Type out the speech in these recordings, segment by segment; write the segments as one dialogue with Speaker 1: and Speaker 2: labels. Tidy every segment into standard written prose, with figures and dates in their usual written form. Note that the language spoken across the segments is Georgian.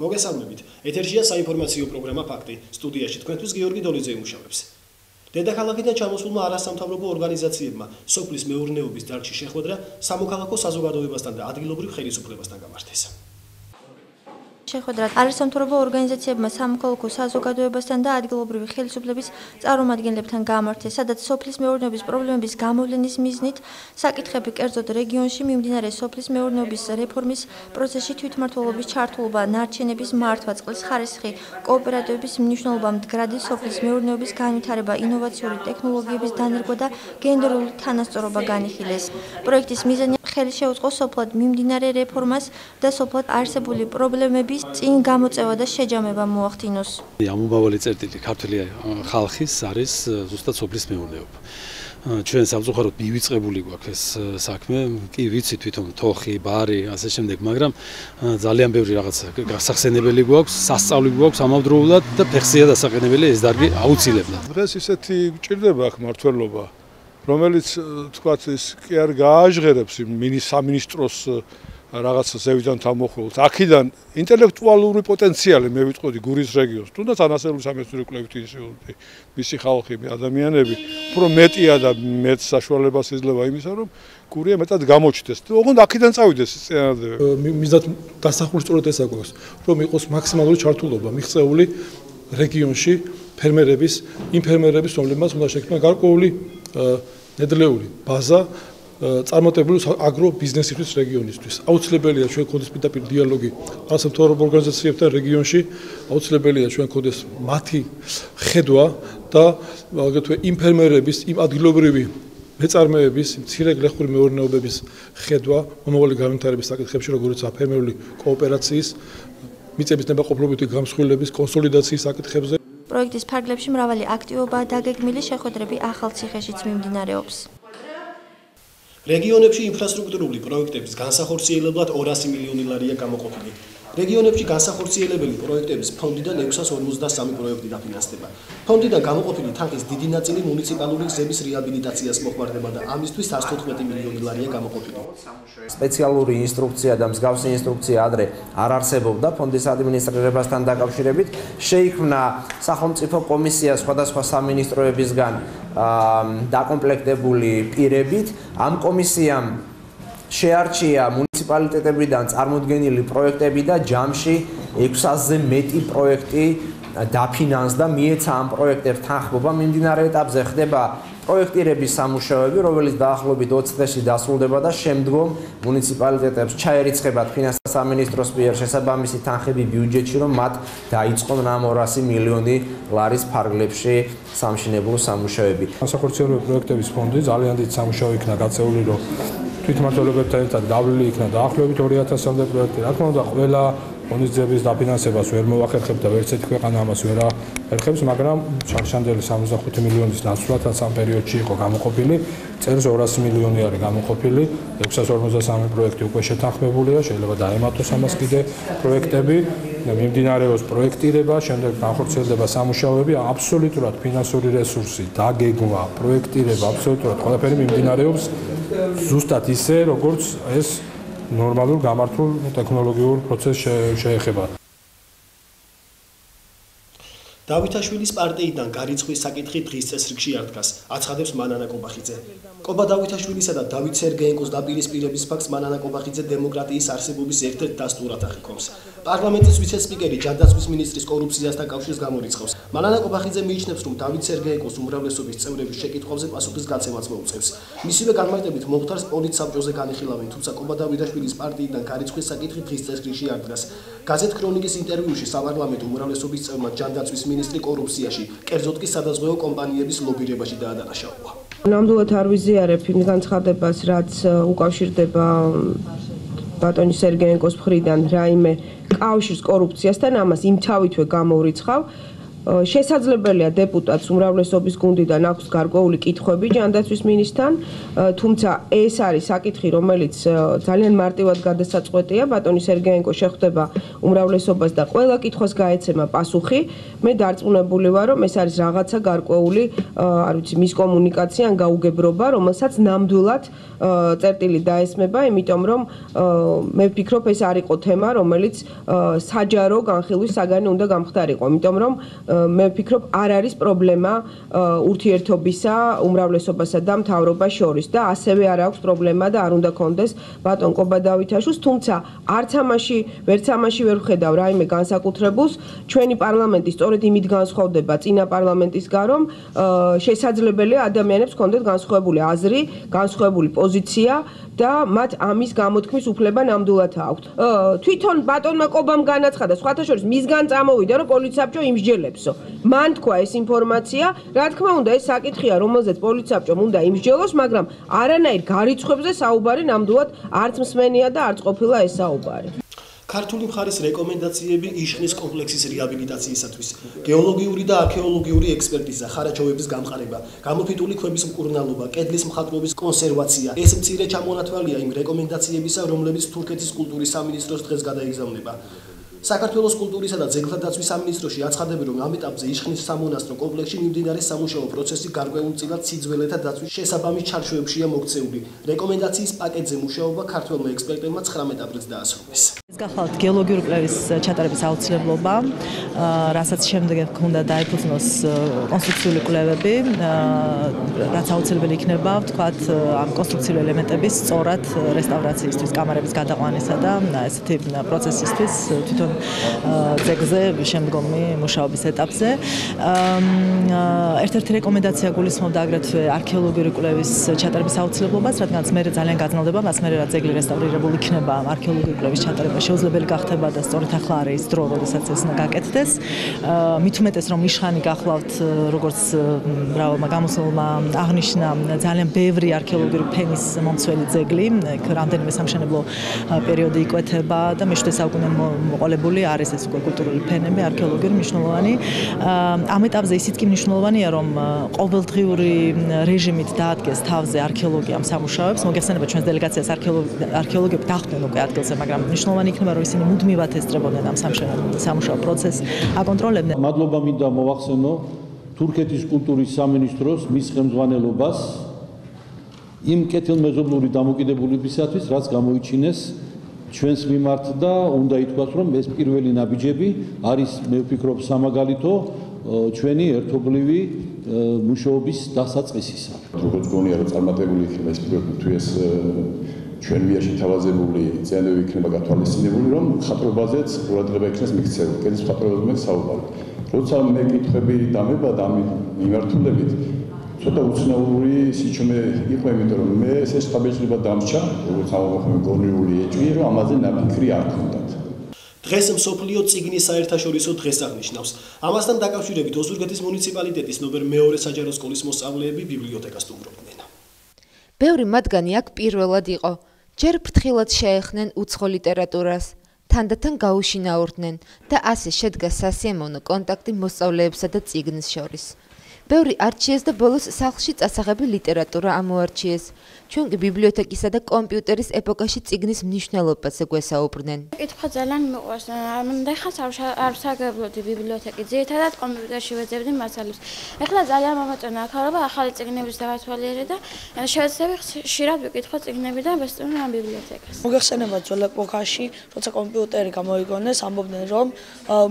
Speaker 1: მოგესალმებით. ეთერშია საინფორმაციო პროგრამა ფაქტი. სტუდიაში თქვენთვის გიორგი დოლიძე იმუშავებს. დედაქალაქიდან ჩამოსულმა არასამთავრობო ორგანიზაციებმა სოფლის მეურნეობის დარგში შეხვედრა სამოქალაქო საზოგადოებასთან და ადგილობრივ ხელისუფლებასთან გამართეს.
Speaker 2: შეხვედრა არასამთავრობო ორგანიზაციებმა სამოქალაქო საზოგადოებასთან და ადგილობრივი ხელისუფლების წარმომადგენლებთან გამართეს, სადაც სოფლის მეურნეობის პრობლემების გამოვლენის მიზნით საკითხები კერძოდ რეგიონში მიმდინარე სოფლის მეურნეობის რეფორმის პროცესში თვითმმართველობის ჩართულობა, ნარჩენების მართვა, წყლის ხარისხი, კოოპერატივების მნიშვნელობა, მდგრადი სოფლის მეურნეობის განვითარება, ინოვაციური ტექნოლოგიების დანერგვა და გენდერული თანასწორობა განიხილეს. პროექტის მიზანი ხელი შეუწყო სოფლად მიმდინარე რეფორმას და სოფლად არსებული პრობლემების წინ გამოწევა და შეჯამება მოახდინოს.
Speaker 3: ამობავალი წერტილი ქართული ხალხის არის ზუსტად სოფლის მეურნეობა. ჩვენ სამწუხაროდ მივიწყებული გვაქვს ეს საქმე, კი ვიცი თვითონ თოხი, ბარი, ასე შემდეგ, მაგრამ ძალიან ბევრი რაღაცა გასახსენებელი გვაქვს, სასწავლი გვაქვს ამავდროულად და ფეხზეა დასაყენებელი ეს დარგი აუცილებლად.
Speaker 4: დღეს ისეთი გჭირდება აქ მართლობა, რომელიც თქვათ ის კი არ გააჟღერებს სამინისტროს რაღაც ზევიდან თამოხმულს. აქედან ინტელექტუალური პოტენციალი მე ვიტყოდი გურის რეგიონს, თუნდაც ანასერული სამეცნიერო კვლევითი ინსტიტუტი, მისი ხალხი, ადამიანები, უფრო მეტია და მეტ საშუალებას იძლევა იმისა, რომ გურია მეტად გამოჩნდეს. ოღონდ აქედან წავიდეს წინადადებები.
Speaker 5: მიზნად დასახული სწორედ ეს აქვს, რომ იყოს მაქსიმალური ჩართულობა მიღწეული რეგიონში იმ ფერმერების, რომლებმაც უნდა შექმნას გარკვეული ნედლეული ბაზა წარმატებული აგრო ბიზნესისთვის რეგიონისთვის. აუცილებელია ჩვენ გქონდეს პირდაპირ დიალოგი არასამთავრობო ორგანიზაციებთან რეგიონში, აუცილებელია ჩვენ გქონდეს მათი ხედვა და აგრეთვე იმ ფერმერების, იმ ადგილობრივი მეწარმეების, მცირე გლეხური მეურნეობების ხედვა მომავალი განვითარების საკითხებში, როგორიცაა ფერმერული კოოპერაციის, მიწების ნებაყოფლობითი გამსხვილების კონსოლიდაციის საკითხებზე.
Speaker 2: პროექტის ფარგლებში მრავალი აქტივობაა დაგეგმილი, შეხვედრები ახალციხეშიც მიმდინარეობს.
Speaker 1: რეგიონებში ინფრასტრუქტურული პროექტების განსახორციელებლად 200 მილიონი ლარია გამოყოფილი. რეგიონებში განსახორციელებელი პროექტების ფონდიდან 653 პროექტი დაფინანსდება. ფონდიდან გამოყოფილი თანხის დიდი ნაწილი მუნიციპალური გზების რეაბილიტაციას მოხმარდება და ამისთვის 114 მილიონი ლარია გამოყოფილი.
Speaker 6: სპეციალური ინსტრუქცია და მსგავსი ინსტრუქცია ადრე არ არსებობდა ფონდის ადმინისტრირებასთან დაკავშირებით. შეიქმნა სახელმწიფო კომისია სხვადასხვა სამინისტროებისგან დაკომპლექტებული პირებით. ამ კომისიამ შეარჩია მუნიციპალიტეტებიდან წარმოდგენილი პროექტები და ჯამში 600-ზე მეტი პროექტი დაფინანსდა, მიეცა ამ პროექტებს თანხმობა. მიმდინარე ეტაპზე ხდება პროექტირების სამუშაოები, რომელიც დაახლოებით 20 დღეში დასრულდება და შემდგომ მუნიციპალიტეტებს ჩაერიცხებათ ფინანსთა სამინისტროს მიერ შესაბამისი თანხები ბიუჯეტში, რომ მათ დაიწყონ ამ 200 მილიონი ლარის ფარგლებში სამშენებლო სამუშაოები.
Speaker 7: განსახორციელებელი პროექტების ფონდი ძალიან დიდ სამუშაო იქნა გაწეული, რომ თვითმმართველობებთან ერთად გავლილი იქნა დაახლოებით 2000-მდე პროექტი. რა თქმა უნდა, ყველა ღონისძიების დაფინანსებას ვერ მოვახერხებთ და ვერც ერთი ქვეყანა ამას ვერ ახერხებს, მაგრამ შარშანდელი 65 მილიონის ნაცვლად ამ პერიოდში იყო გამოყოფილი. წელს 200 მილიონი არის გამოყოფილი, 653 პროექტი უკვე შეთანხმებულია, შეიძლება დაემატოს ამას კიდე პროექტები. მიმდინარეობს პროექტირება, შემდეგ განხორციელდება სამუშაოები, აბსოლუტურად ფინანსური რესურსი, დაგეგმვა, პროექტირება, აბსოლუტურად ყველაფერი მიმდინარეობს ზუსტად ისე, როგორც ეს ნორმალურ გამართულ ტექნოლოგიურ პროცესს შეეხება.
Speaker 1: დავითაშვილის პარტიიდან გარიცხვის საკითხი დღის წესრიგში არ დგას, აცხადებს მანანა კობახიძე. კობა დავითაშვილისა და დავით სერგეენკოს დაპირისპირების ფაქტს მანანა კობახიძე დემოკრატიის არსებობის ერთ-ერთ დასტურად აღიქვამს. პარლამენტის ვიცე-სპიკერი ჯანდაცვის მინისტრის კორუფციასთან კავშირს გამორიცხავს. მანანა კობახიძე მიიჩნევს, რომ დავით სერგეენკოს უმრავლესობის წევრების შეკითხვებზე პასუხის გაცემაც მოუწევს. მისივე განმარტებით მომხდარს პოლიტსაბჭოზე განიხილავენ, თუმცა კობა დავითაშვილის პარტიიდან გარიცხვის საკითხი დღის წესრიგში არ დგას. გაზეთ ქრონიკის ინტერვიუში საპარლამენტო უმრავლესობის წევრმა ჯანდაცვის მინისტრი კორუფციაში, კერძოდ კი სადაზღვევო კომპანიების ლობირებაში დაადანაშაულა.
Speaker 8: ნამდვილად არ ვიზიარებ იმ განცხადებას, რაც უკავშირდება ბატონი სერგეენკოს მხრიდან რაიმე კავშირს კორუფციასთან, ამას იმთავითვე გამოვრიცხავ. შესაძლებელია დეპუტატს უმრავლესობის გუნდიდან აქვს გარკვეული კითხვები ჯანდაცვის მინისტრთან, თუმცა ეს არის საკითხი, რომელიც ძალიან მარტივად გადასაწყვეტია. ბატონი სერგეენკო შეხვდება უმრავლესობას და ყველა კითხვას გაეცემა პასუხი. მე დარწმუნებული ვარ, რომ ეს არის რაღაცა გარკვეული, არ ვიცი, მისკომუნიკაცია ან გაუგებრობა, რომელსაც ნამდვილად წერტილი დაესმება, იმიტომ რომ მე ვფიქრობ, ეს არ იყო თემა, რომელიც საჯარო განხილვის საგანი უნდა გამხდარიყო, იმიტომ რომ მე ვფიქრობ, არ არის პრობლემა ურთიერთობისა უმრავლესობასა და მთავრობას შორის და ასევე არ აქვს პრობლემა და არ უნდა კონდეს ბატონ კობადავითაშვილს, თუმცა არც ამაში, ვერც ამაში ვერ ვხედავ რაიმე განსაკუთრებულს. ჩვენი პარლამენტი სწორედ იმით განსხვავდება წინა პარლამენტისგან, რომ შესაძლებელია ადამიანებს კონდეთ განსხვავებული აზრი, განსხვავებული პოზიცია და მათ ამის გამოთქმის უფლება ნამდვილად აქვთ. თვითონ ბატონმა კობამ განაცხადა, სხვათა შორის მისგან წამოვიდა, რომ პოლიციასაბჭო იმსჯელებსო. მან თქვა ეს ინფორმაცია, რა თქმა უნდა, ეს საკითხია, რომელზეც პოლიციასაბჭომ უნდა იმსჯელოს, მაგრამ არანაირ გარიცხვებზე საუბარი ნამდვილად არც მსმენია და არც ყოფილა ეს საუბარი.
Speaker 1: ქართული მხარის რეკომენდაციები იშხნის კომპლექსის რეაბილიტაციისათვის, გეოლოგიური და არქეოლოგიური ექსპერტიზა, ხარაჯოვების გამყარება, გამოფიტული ქვების მკურნალობა, კედლის მხატვრობის კონსერვაცია. ეს მცირე ჩამონათვალია იმ რეკომენდაციებისა, რომლებიც თურქეთის კულტურის სამინისტროს დღეს გადაიგზავნება. საქართველოს კულტურისა და ძეგლთა დაცვის სამინისტროში აცხადებენ, რომ ამ ეტაპზე იშხნის სამონასტრო კომპლექსში მიმდინარე სამუშაო პროცესი გარკვეულწილად სიძველეთა დაცვის შესაბამის ჩარჩოებშია მოქცეული. რეკომენდაციის პაკეტზე მუშაობა ქართველმა ექსპერტებმა 19 აპრილს დაასრულეს.
Speaker 9: ეს გახლავთ გეოლოგიური კვლევის ჩატარების აუცილებლობა, რასაც შემდეგ უნდა დაეფუძნოს კონსტრუქციული კვლევები, რაც აუცილებელი იქნება, ვთქვათ, ამ კონსტრუქციული ელემენტების სწორად რესტავრაციისთვის, კამარების გადაყვანისა და ესეთი პროცესისთვის თვითონ ძეგლზე შემდგომი მუშაობის ეტაპზე. ერთ-ერთი რეკომენდაცია გულისხმობდა აგრეთვე არქეოლოგიური კვლევის ჩატარების აუცილებლობას, რადგანაც მე ძალიან გაძნელდება, მას მე რაც ძეგლი რესტავრირებული იქნება, არქეოლოგიური კვლევის ჩატარება შეუძლებელი გახდება და სწორედ ახლა არის ის დრო, როდესაც ეს უნდა გაკეთდეს. მით უმეტეს რომ იშხანი გახლავთ, როგორც მრავალმა გამოსულმა აღნიშნა, ძალიან ბევრი არქეოლოგიური ფენის მომცველი ძეგლი, იქ რამდენიმე სამშენებლო პერიოდი იკვეთება და მე-7 საუკუნე მოყოლებული არის ეს უკვე კულტურული ფენები, არქეოლოგიური მნიშვნელოვანი. ამ ეტაპზე ისიც კი მნიშვნელოვანია, რომ ყოველდღიური რეჟიმით დაადგეს თავზე არქეოლოგიამ სამუშაოებს. მოგეხსენება ჩვენს დელეგაციას არქეოლოგები დახვდნენ უკვე ადგილზე, მაგრამ მნიშვნელოვანი იქნება, რომ ისინი მუდმივად ესწრებოდნენ ამ სამუშაო პროცესს, აკონტროლებდნენ.
Speaker 10: მადლობა მინდა მოვახსენო თურქეთის კულტურის სამინისტროს მის ხელმძღვანელობას იმ კეთილმეზობლური დამოკიდებულებისათვის, რაც გამოიჩინეს ჩვენს მიმართ და უნდა ითქვას, რომ ეს პირველი ნაბიჯები არის, მე ვფიქრობ, სამაგალითო ჩვენი ერთობლივი მუშაობის დასაწყისისა.
Speaker 11: როგორც გონია, რომ წარმატებული იქნება ეს პროექტი, თუ ეს ჩვენ მიერ შეთავაზებული წინადადებები იქნება გათვალისწინებული, რომ მხატვრობაზეც ყურადღება იქნას მიქცეული, კედლის მხატვრობაზე საუბარი. როცა მე კითხვები დამებადა ამ მიმართულებით, ცოტა უცნაური სიჩუმე იყო, იმიტომ რომ მე ეს შთაბეჭდილება დამრჩა, როგორც ამბობენ გონიული ეჭვი, რომ ამაზე ნაფიქრი არ ქონდათ.
Speaker 1: დღეს მსოფლიო წიგნის საერთაშორისო დღეს აღნიშნავს. ამასთან დაკავშირებით ოზურგეთის მუნიციპალიტეტის ნომერ 2 საჯარო სკოლის მოსწავლეები ბიბლიოთეკას სტუმრობდნენ.
Speaker 12: ბევრი მათგანი აქ პირველად იყო. ჯერ ფრთხილად შეეხნენ უცხო ლიტერატურას, თანდათან გაუშინაურდნენ და ასე შედგა სასიამოვნო კონტაქტი მოსწავლეებსა და წიგნის შორის. ბევრი არჩიეს და ბოლოს სახლში წასაღები ლიტერატურა ამოარჩიეს. ჩვენ კი ბიბლიოთეკისა და კომპიუტერის ეპოქაში წიგნის მნიშვნელობაზე გვესაუბრნენ.
Speaker 13: კითხვა ძალიან მიყვარს. ეხლა არ ვსარგებლობდი ბიბლიოთეკით, ძირითადად კომპიუტერში ვეძებდი მასალებს. ეხლა ძალიან მომეწონა ახალობა, ახალი წიგნების დავათვალიერე და შევეცდები ხშირად ვიკითხო წიგნებიდან ვესწავლე ამ ბიბლიოთეკას.
Speaker 14: მოგეხსენება ძველ ეპოქაში, როცა კომპიუტერი გამოიგონეს, ამბობდნენ რომ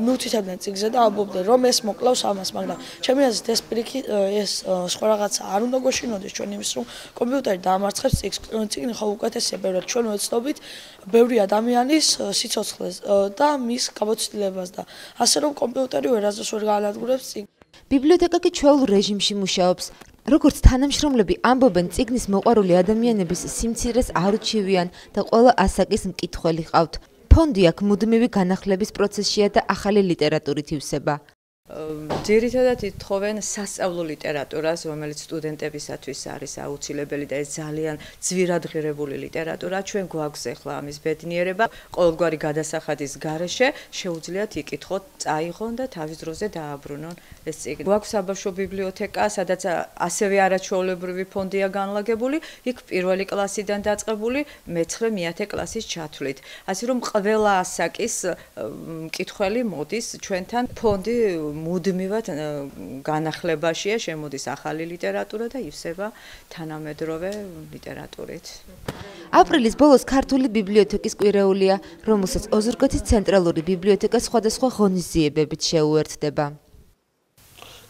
Speaker 14: მიუთითებდნენ წიგნზე და ამბობდნენ რომ ეს მოკლავს ამას, მაგრამ ჩემი აზრით ეს ეს სხვა რაღაცა არ უნდა გვეშინოდეს ჩვენ იმის რომ კომპიუტერი დაამარცხებს წიგნი ხო უკეთესია ბევრად ჩვენ ვეცდობით ბევრი ადამიანის სიცოცხლეს და მის გამოცდილებას და ასე რომ კომპიუტერი ვერასდროს ვერ გაანადგურებს წიგნს.
Speaker 12: ბიბლიოთეკა კი ჩვეულ რეჟიმში მუშაობს. როგორც თანამშრომლები ამბობენ, წიგნის მოყვარული ადამიანების სიმცირეს არ უჩივიან და ყველა ასაკის მკითხველი ყავთ. ფონდი აქ მუდმივი განახლების პროცესშია და ახალი ლიტერატურით ივსება.
Speaker 9: ძირითადად ითხოვენ სასწავლო ლიტერატურას, რომელიც სტუდენტებისათვის არის აუცილებელი და ეს ძალიან ძვირადღირებული ლიტერატურა. ჩვენ გვაქვს ახლა ამის ბედნიერება, ყოველგვარი გადასახადის გარეშე შეუძლიათ იკითხოთ, წაიღონ და თავის დროზე დააბრუნონ ეს წიგნი. გვაქვს საბავშვო ბიბლიოთეკა, სადაც ასევე არაჩვეულებრივი ფონდია განლაგებული, იქ პირველი კლასიდან დაწყებული მე-9 კლასის ჩათვლით. ასე რომ ყველა ასაკის მკითხველი მოდის ჩვენთან. ფონდი მუდმივად განახლებაშია, შემოდის ახალი ლიტერატურა და ივსება თანამედროვე ლიტერატურით.
Speaker 12: აპრილის ბოლოს ქართული ბიბლიოთეკის კვირეულია, რომელსაც ოზურგეთის ცენტრალური ბიბლიოთეკა სხვადასხვა ღონისძიებებით შეუერთდება.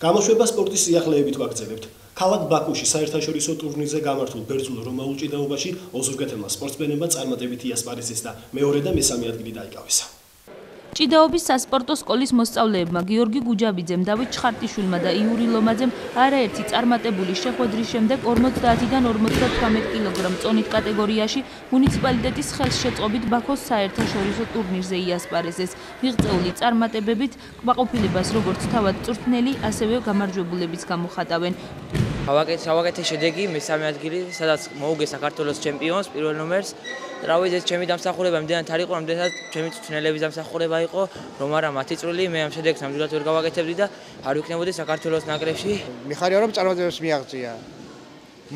Speaker 1: გამოშვება სპორტის სიახლეებით ვაგრძელებთ. ქალაქ ბაქოში საერთაშორისო ტურნირზე გამართულ ბერძნულ რომაულ ჭიდაობაში ოზურგეთელმა სპორტსმენებმა წარმატებითი იასპარეზეს და მეორე და მესამე ადგილი დაიკავეს.
Speaker 15: ჭიდაობის სასპორტო სკოლის მოსწავლეებმა გიორგი გუჯაბიძემ, დავით ჩხარტიშვილმა და იური ლომაძემ არაერთი წარმატებული შეხვედრის შემდეგ 50-დან 58 კილოგრამ წონით კატეგორიაში მუნიციპალიტეტის ხელშეწყობით ბაქოს საერთაშორისო ტურნირზე იასპარეზეს. მიღწეული წარმატებებით კმაყოფილებას როგორც თავად წვრთნელი, ასევე გამარჯვებულებიც გამოხატავენ.
Speaker 16: გავაკეთე შედეგი მესამე ადგილი, სადაც მოუგე საქართველოს ჩემპიონს პირველ ნომერს. რავით, ეს ჩემი დამსახურება იმდენად არ იყო, რამდენად ჩემი წვრთნელების დამსახურება იყო, რომ არა მათი წვლილი, მე ამ შედეგს ნამდვილად ვერ გავაკეთებდი და არ ვიქნებოდი საქართველოს ნაკრებში.
Speaker 17: მიხარია რომ წარმატებებს მიაღწია.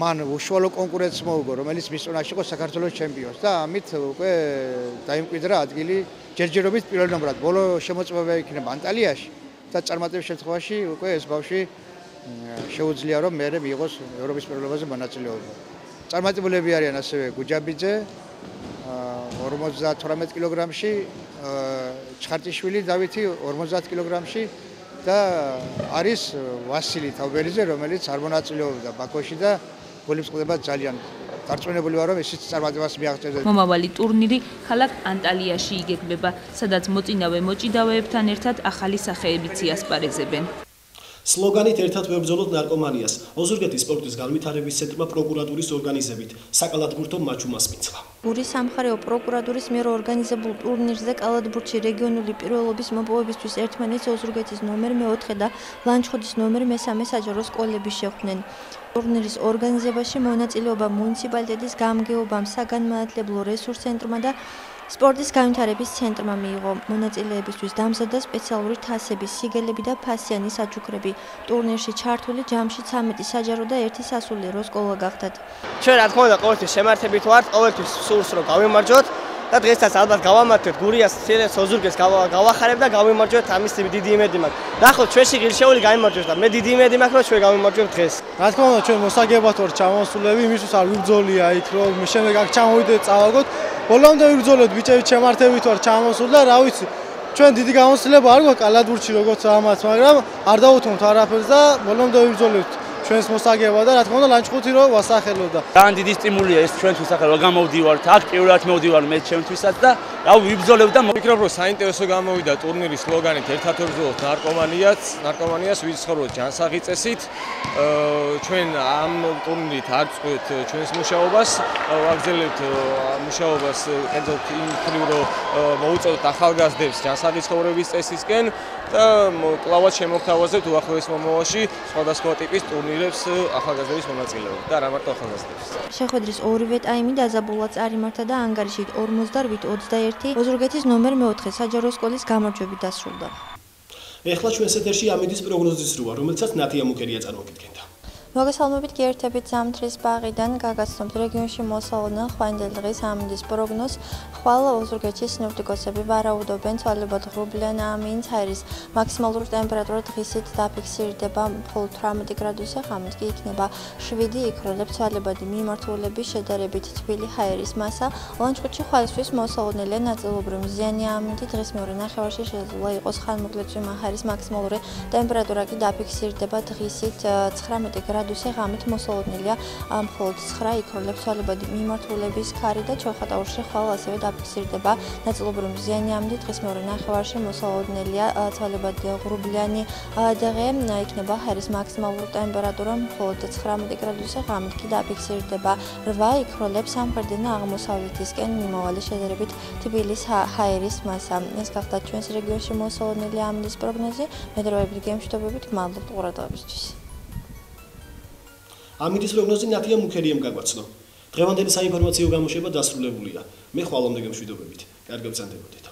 Speaker 17: მან უშუალო კონკურენტს მოუგო, რომელიც მის წონაში იყო საქართველოს ჩემპიონს და ამით უკვე დაიმკვიდრა ადგილი ჯერჯერობით პირველ ნომრად. ბოლო შემოწმება იქნება ანტალიაში და წარმატების შემთხვევაში უკვე ეს ბავშვი შეუძლია რომ მერე მიიღოს ევროპის პირველობაზე მონაწილეობა. წარმატებულები არიან ასევე გუჯაბიძე 58 კილოგრამში, ჩხარტიშვილი დავითი 50 კილოგრამში და არის ვასილი თავბერიძე, რომელიც არ მონაწილეობდა ბაქოში და გოლებს ყდება ძალიან დარწმუნებული ვარ რომ ისიც წარმატებას მიაღწევს.
Speaker 15: მომავალი ტურნირი ქალაქ ანტალიაში იგეგმება, სადაც მოწინავე მოჭიდავეებთან ერთად ახალი სახეებიც იასპარეზებენ.
Speaker 1: სლოგანით ერთად ვებრძოლოთ ნარკომანიას. ოზურგეთის სპორტის განვითარების ცენტრმა პროკურატურის ორგანიზებით საკალათბურთო მაჩუმას მიცვა.
Speaker 2: გურის სამხარეო პროკურატურის მიერ ორგანიზებულ ტურნირზე კალათბურთში რეგიონული პირველობის მოპოვებისთვის ერთმანეთს ოზურგეთის ნომერ მე-4 და ლანჩხუთის ნომერ მე-3 საჯარო სკოლები შეხვდნენ. ტურნირის ორგანიზებაში მონაწილეობა მუნიციპალიტეტის გამგეობამ, საგანმანათლებლო რესურს ცენტრმა და სპორტის განვითარების ცენტრმა მიიღო. მონაწილეებისთვის დამზადდა სპეციალური თასები, სიგელები და ფასიანი საჩუქრები. ტურნირში ჩართული ჯამში 13 საჯარო და 1 სასულიერო სკოლა გახდათ.
Speaker 18: ჩვენ რა თქმა უნდა ყოველთვის შემართებით ვართ, ყოველთვის სურს რომ გავიმარჯვოთ და დღესაც ალბათ გავამართლეთ გურიას, ცილეს, ოზურგეთს გავახარებ და გავიმარჯვოთ, ამის დიდი იმედი მაქვს. ნახოთ, ჩვენში ღირსეული გამიმარჯვოს და მე დიდი იმედი მაქვს რომ ჩვენ გავიმარჯვებთ დღეს.
Speaker 19: რა თქმა უნდა, ჩვენ მოსაგებად ვართ ჩამოსულები, იმისთვის არ ვიბრძოლია იქ რომ შემდეგ აქ ჩამოვიდეთ, წავაგოთ. ბოლომდე ვიბრძოლეთ, ბიჭები შემართებით ვარ ჩამოსულ და რა ვიცი, ჩვენ დიდი გამოცდილება არ გვაქვს კალათბურთში როგორც ამაც, მაგრამ არ დავუთმოთ არაფერს და ბოლომდე ვიბრძოლებთ ჩვენს მოსაგება და რა თქმა უნდა ლანჩხუთი რო ვასახელოდა.
Speaker 20: ძალიან დიდი სტიმულია ეს ჩვენთვის ახლა რომ გამოვდივართ, აქტიურად მოვდივარ მე ჩემთვისაც და რა ვიბრძოლებ და
Speaker 21: ვფიქრობ რომ საინტერესო გამოვიდა ტურნირის სლოგანით ერთად ვებრძოლოთ ნარკომანიას ვიცხოვროთ ჯანსაღი წესით. ჩვენ ამ ტურნირით არ წყვეთ ჩვენს მუშაობას, ვაგრძელებთ მუშაობას კერძოდ იმ მხრივ რომ მოუწოდოთ ახალგაზრდებს ჯანსაღი ცხოვრების წესისკენ და კლავად შემოგთავაზებთ უახლოეს მომავალში სხვადასხვა ტიპის ტურნირებს ახალგაზრდების მონაწილეობით და რა მარტო ახალგაზრდებს.
Speaker 2: შეხვედრის ორივე ტაიმი დაზაბულად წარიმართა და ანგარიშით 48-21 ოზურგეთის ნომერ მე-4 საჯარო სკოლის გამარჯვებით დასრულდა.
Speaker 1: ეხლა ჩვენს ეთერში ამედის პროგნოზის როა, რომელსაც ნათია მუკერია წარმოგიდგენდა.
Speaker 2: მოგესალმებით გიერთებით ზამთრის ბაღიდან გაგაცნობთ რეგიონში მოსალოდნელ ხვანდელ დღის ამინდის პროგნოზს. ხვალ ოზურგეთში სინოპტიკოსები ვარაუდობენ ცვალებად ღრუბლიან ამინდს, ჰაერის მაქსიმალური ტემპერატურა დღისით დაფიქსირდება მხოლოდ 18 გრადუსი, ღამით კი იქნება 7, იქროლებს ცვალებადი მიმართულების შედარებით თბილი ჰაერის მასა. ლანჩხუთში ხვალისთვის მოსალოდნელია ნაწილობრივ მზიანი ამინდი, დღის მეორე ნახევარში შესაძლოა იყოს ხანმოკლეცვი ჰაერის მაქსიმალური ტემპერატურა კი დაფიქსირდება დღისით 19 გრადუსი ღამით მოსალოდნელია, მხოლოდ 9 იქროლებს ცვალებადი მიმართულების ქარი და ჩოხატაურში ხვალ ასევე დაფიქსირდება ნაწილობრივი მზიანი ამდი, დღის მეორე ნახევარში მოსალოდნელია ცვალებადი ღრუბლიანი დღე, იქნება ჰაერის მაქსიმალური ტემპერატურა მხოლოდ 19 გრადუსი, ღამით კი დაფიქსირდება 8 იქროლებს სამხრეთიდან აღმოსავლეთისკენ მიმავალი შედარებით თბილის ჰაერის მასა. ეს გახდა ჩვენს რეგიონში მოსალოდნელი ამდის პროგნოზი. მედროვეების გემშვიდობებით მადლობთ ყურადღებისთვის.
Speaker 1: ამინდის პროგნოზი ნათია მუქერიამ გაგვაცნო. დღევანდელი საინფორმაციო გამოშვება დასრულებულია. მე ხვალამდე გემშვიდობებით. კარგად ბრძანდებოდეთ.